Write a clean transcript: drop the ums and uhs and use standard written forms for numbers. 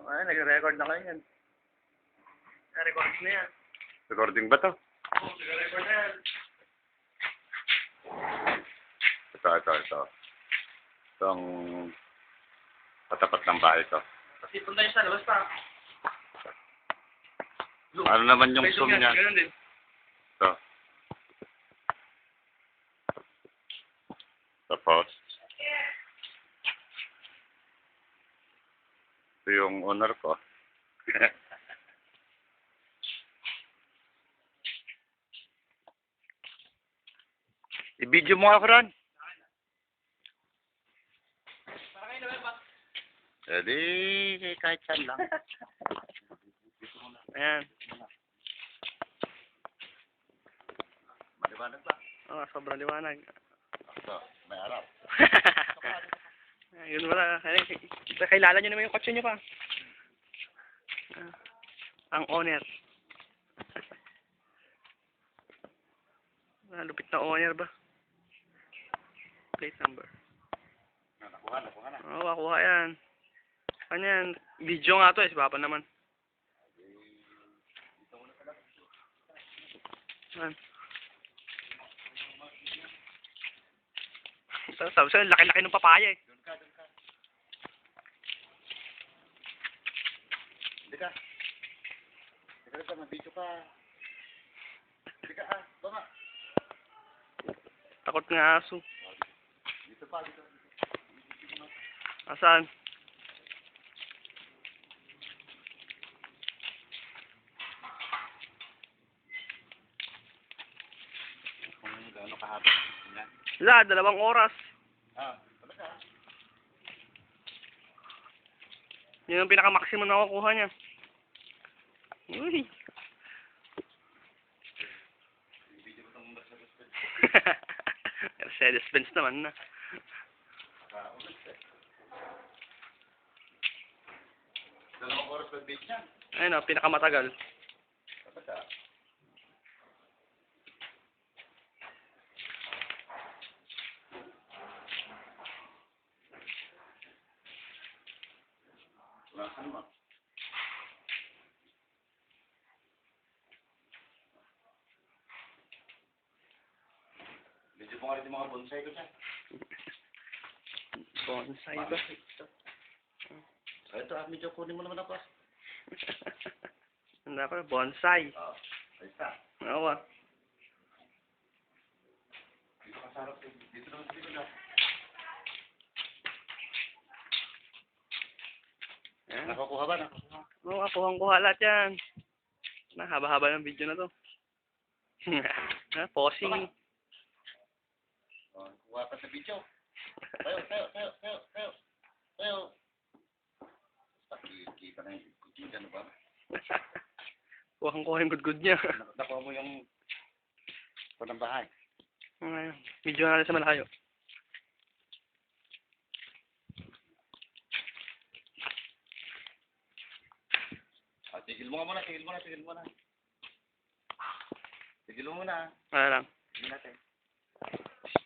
Ay, nagre-record na kayo yan. Recording na yan. Recording ba to? Oo, nagre-record na yan. Ito. Ito ang patapat ng bahay ko. Kasi punta yun sa labas pa. Ano naman yung zoom niya? Ganun din. Ito. Tapos, ito yung owner ko. I-video mo ako ron. Edi, kahit saan lang. Ayan. Maliwanag ba? Oo, sobrang liwanag. Ito, may harap. Yun wala. Kakilala nyo naman yung kotse nyo pa. Ang owner. Lupit na owner ba? Plate number. Nakuha na. Oo, makuha yan. Ano yan? Video nga to eh. Si Papa naman. Ayan. Sabi sa'yo, laki-laki ng papaya eh. Doon ka. Hindi ka. Mag-video ka. Hindi ka, baka. Takot nga aso. Dito pa. Asan? Kung gaano kahaba. Yan. Wala, 2 oras. Talaga. Yun ang pinaka-maximum na kukuha niya. Uy. Mercedes-Benz naman na. Dalawang oras pag-beach niya. Ayun o, pinakamatagal. Talaga. Saan mo? Medyo mo nga rin yung mga bonsai ko dyan. Bonsai ba? Ito, medyo kunin mo naman ako. Ano ako, bonsai. Ayos ka. Oo ah. Dito ka sarap. Dito naman dito na. Nakukuha ba? Oo, kuhang-kuha lahat yan. Haba-haba ng video na to. Posing. Kuha ka sa video. Tayo. Kita na yung kutsika na ba? Kuhang-kuha yung good niya. Nakuha mo yung ng bahay. Video natin sa malayo. Tigil mo muna. Tigil mo muna. Wala lang. Tigil natin.